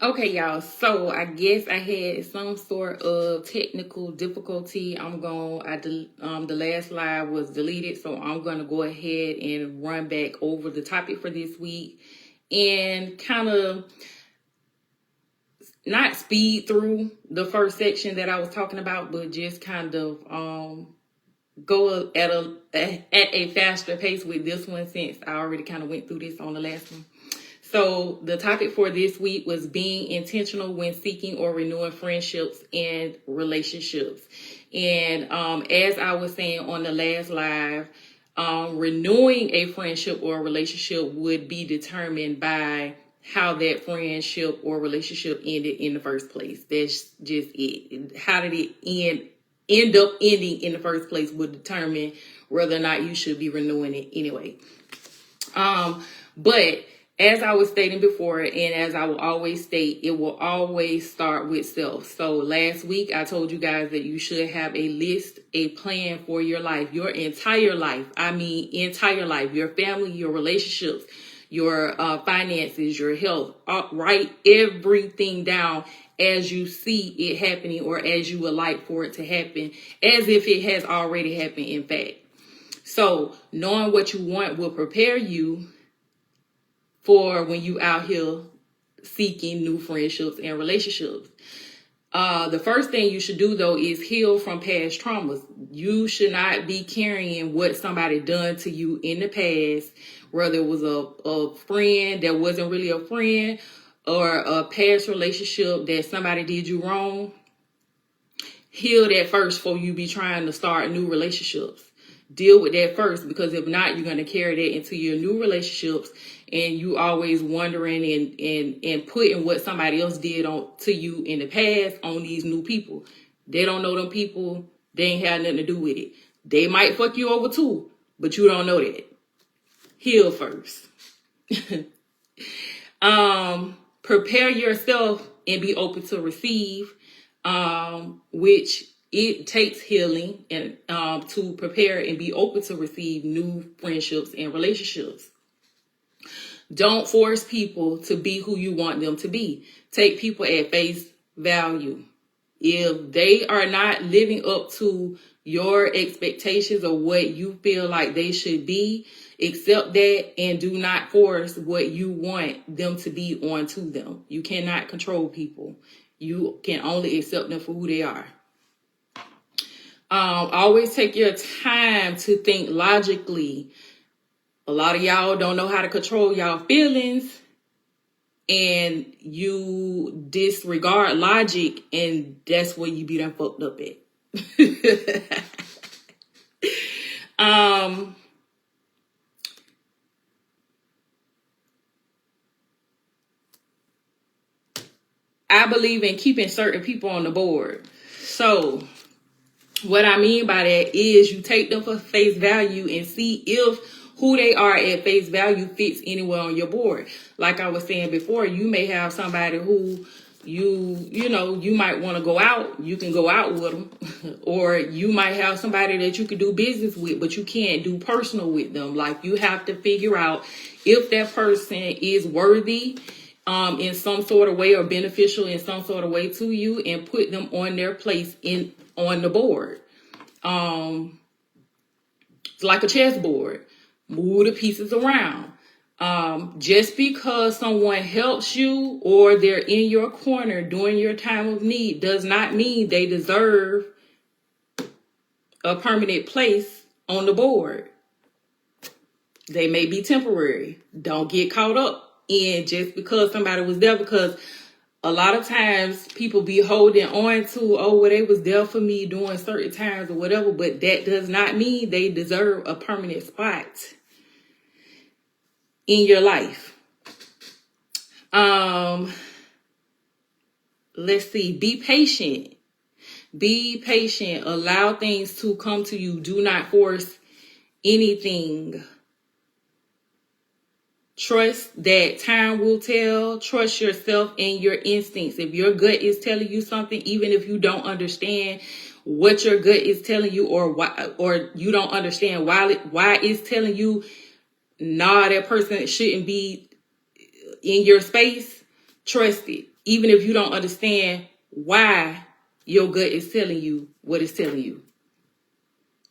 Okay, y'all. So I guess I had some sort of technical difficulty. The last live was deleted, so I'm gonna go ahead and run back over the topic for this week and kind of not speed through the first section that I was talking about, but just kind of go at a faster pace with this one since I already kind of went through this on the last one. So the topic for this week was being intentional when seeking or renewing friendships and relationships. And as I was saying on the last live, renewing a friendship or a relationship would be determined by how that friendship or relationship ended in the first place. That's just it. How did it end up ending in the first place would determine whether or not you should be renewing it anyway. But as I was stating before, and as I will always state, it will always start with self. So last week, I told you guys that you should have a list, a plan for your life, your entire life. I mean, entire life, your family, your relationships, your finances, your health. Write everything down as you see it happening or as you would like for it to happen, as if it has already happened, in fact. So knowing what you want will prepare you for when you out here seeking new friendships and relationships. The first thing you should do, though, is heal from past traumas. You should not be carrying what somebody done to you in the past, whether it was a friend that wasn't really a friend or a past relationship that somebody did you wrong. Heal that first before you be trying to start new relationships. Deal with that first, because if not, you're going to carry that into your new relationships, and you always wondering and putting what somebody else did to you in the past on these new people. They don't know them people. They ain't had nothing to do with it. They might fuck you over too, but you don't know that. Heal first. Prepare yourself and be open to receive, which it takes healing and to prepare and be open to receive new friendships and relationships. Don't force people to be who you want them to be. Take people at face value. If they are not living up to your expectations or what you feel like they should be, accept that and do not force what you want them to be onto them. You cannot control people. You can only accept them for who they are. Always take your time to think logically. A lot of y'all don't know how to control y'all feelings, and you disregard logic, and that's where you be done fucked up at. I believe in keeping certain people on the board. So what I mean by that is you take them for face value and see if who they are at face value fits anywhere on your board. Like I was saying before, you may have somebody who you might want to go out. You can go out with them. Or you might have somebody that you can do business with, but you can't do personal with them. Like, you have to figure out if that person is worthy in some sort of way or beneficial in some sort of way to you, and put them on their place on the board. It's like a chessboard. Move the pieces around. Just because someone helps you or they're in your corner during your time of need does not mean they deserve a permanent place on the board. They may be temporary. Don't get caught up in just because somebody was there, because a lot of times people be holding on to, oh, well, they was there for me during certain times or whatever, but that does not mean they deserve a permanent spot in your life. Let's see. Be patient. Be patient. Allow things to come to you. Do not force anything. Trust that time will tell. Trust yourself and your instincts. If your gut is telling you something, even if you don't understand what your gut is telling you, or you don't understand why it's telling you, nah, that person shouldn't be in your space, trust it. even if you don't understand why your gut is telling you what it's telling you.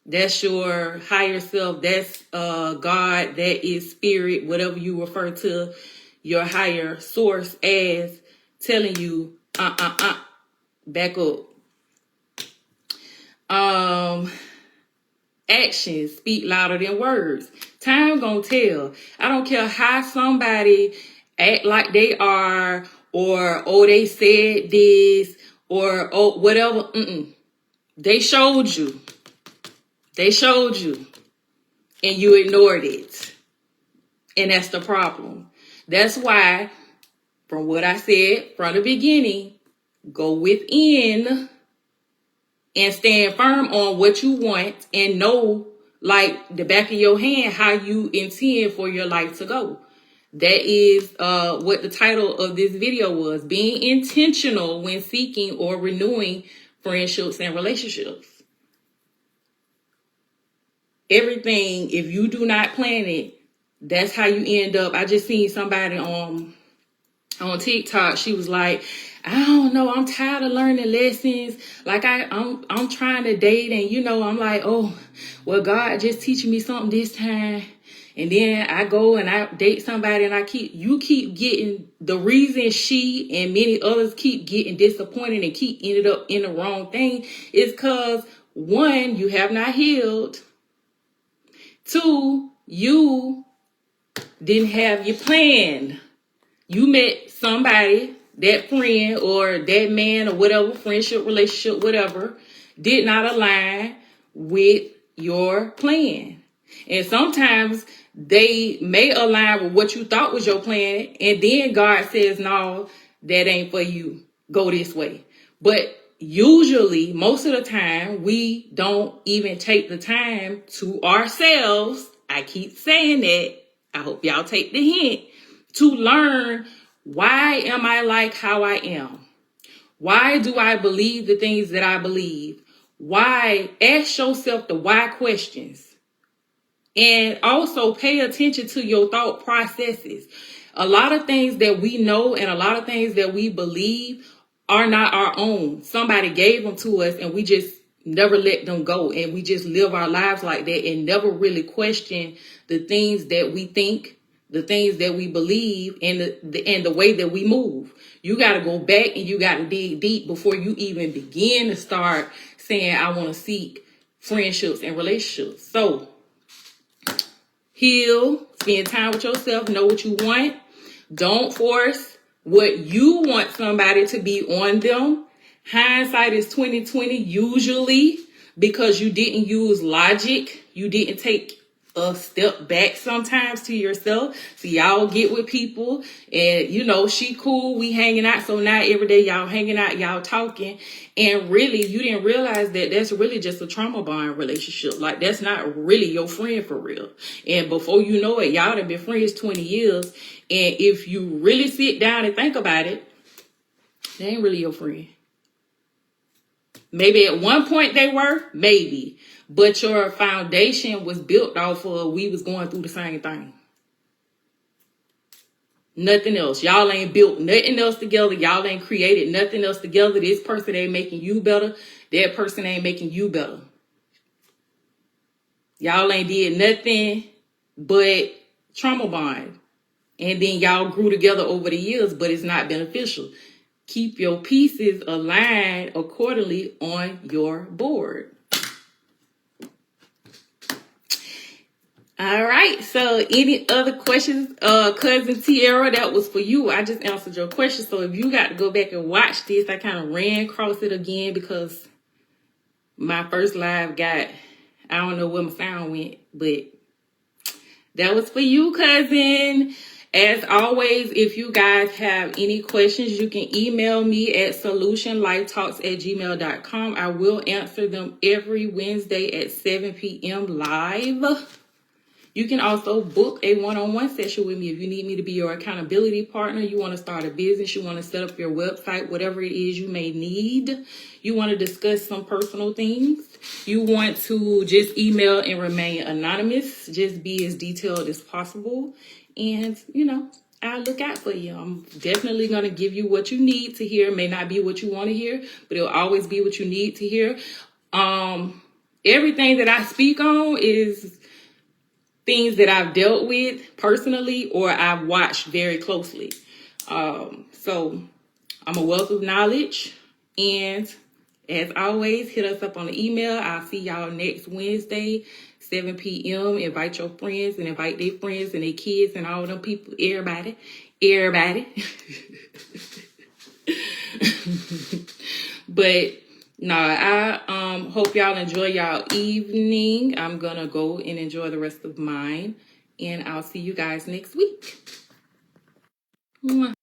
That's your higher self. That's God. That is spirit, whatever you refer to your higher source as, telling you, back up. Actions speak louder than words. Time gonna tell. I don't care how somebody act like they are, or oh they said this, or oh whatever. They showed you. They showed you, and you ignored it. And that's the problem. That's why, from what I said from the beginning, go within and stand firm on what you want, and know, like the back of your hand, how you intend for your life to go. That is what the title of this video was: being intentional when seeking or renewing friendships and relationships. Everything, if you do not plan it, that's how you end up. I just seen somebody on TikTok. She was like, I don't know, I'm tired of learning lessons. Like I'm trying to date, and I'm like, oh, well, God just teaching me something this time. And then I go and I date somebody, and you keep getting the reason she and many others keep getting disappointed and keep ended up in the wrong thing is because, one, you have not healed. Two, you didn't have your plan. You met somebody, that friend or that man or whatever, friendship, relationship, whatever, did not align with your plan. And sometimes they may align with what you thought was your plan, and then God says, no, that ain't for you. Go this way. But usually, most of the time, we don't even take the time to ourselves. I keep saying that. I hope y'all take the hint, to learn, why am I like how I am? Why do I believe the things that I believe? Why? Ask yourself the why questions. And also pay attention to your thought processes. A lot of things that we know and a lot of things that we believe are not our own. Somebody gave them to us, and we just never let them go. And we just live our lives like that and never really question the things that we think, the things that we believe, and the way that we move. You got to go back and you got to dig deep before you even begin to start saying, I want to seek friendships and relationships. So, heal, spend time with yourself, know what you want. Don't force what you want somebody to be on them. Hindsight is 20/20 usually, because you didn't use logic. You didn't take a step back sometimes to yourself. So y'all get with people and she cool, we hanging out. So now every day y'all hanging out, y'all talking, and really you didn't realize that that's really just a trauma bond relationship. Like, that's not really your friend for real. And before you know it, y'all have been friends 20 years. And if you really sit down and think about it, they ain't really your friend. Maybe at one point they were, maybe. But your foundation was built off of, we was going through the same thing. Nothing else. Y'all ain't built nothing else together. Y'all ain't created nothing else together. This person ain't making you better. That person ain't making you better. Y'all ain't did nothing but trauma bond. And then y'all grew together over the years, but it's not beneficial. Keep your pieces aligned accordingly on your board. All right. So any other questions, Cousin Tiara? That was for you. I just answered your question. So if you got to go back and watch this, I kind of ran across it again because my first live I don't know where my sound went, but that was for you, cousin. As always, if you guys have any questions, you can email me at solutionlifetalks@gmail.com. I will answer them every Wednesday at 7 p.m. live. You can also book a one-on-one session with me if you need me to be your accountability partner. You want to start a business, you want to set up your website, whatever it is you may need. You want to discuss some personal things. You want to just email and remain anonymous. Just be as detailed as possible. And, I'll look out for you. I'm definitely going to give you what you need to hear. It may not be what you want to hear, but it'll always be what you need to hear. Everything that I speak on is things that I've dealt with personally or I've watched very closely. So I'm a wealth of knowledge. And as always, hit us up on the email. I'll see y'all next Wednesday, 7 p.m. Invite your friends and invite their friends and their kids and all them people, everybody. But no, I hope y'all enjoy y'all evening. I'm gonna go and enjoy the rest of mine, and I'll see you guys next week. Mwah.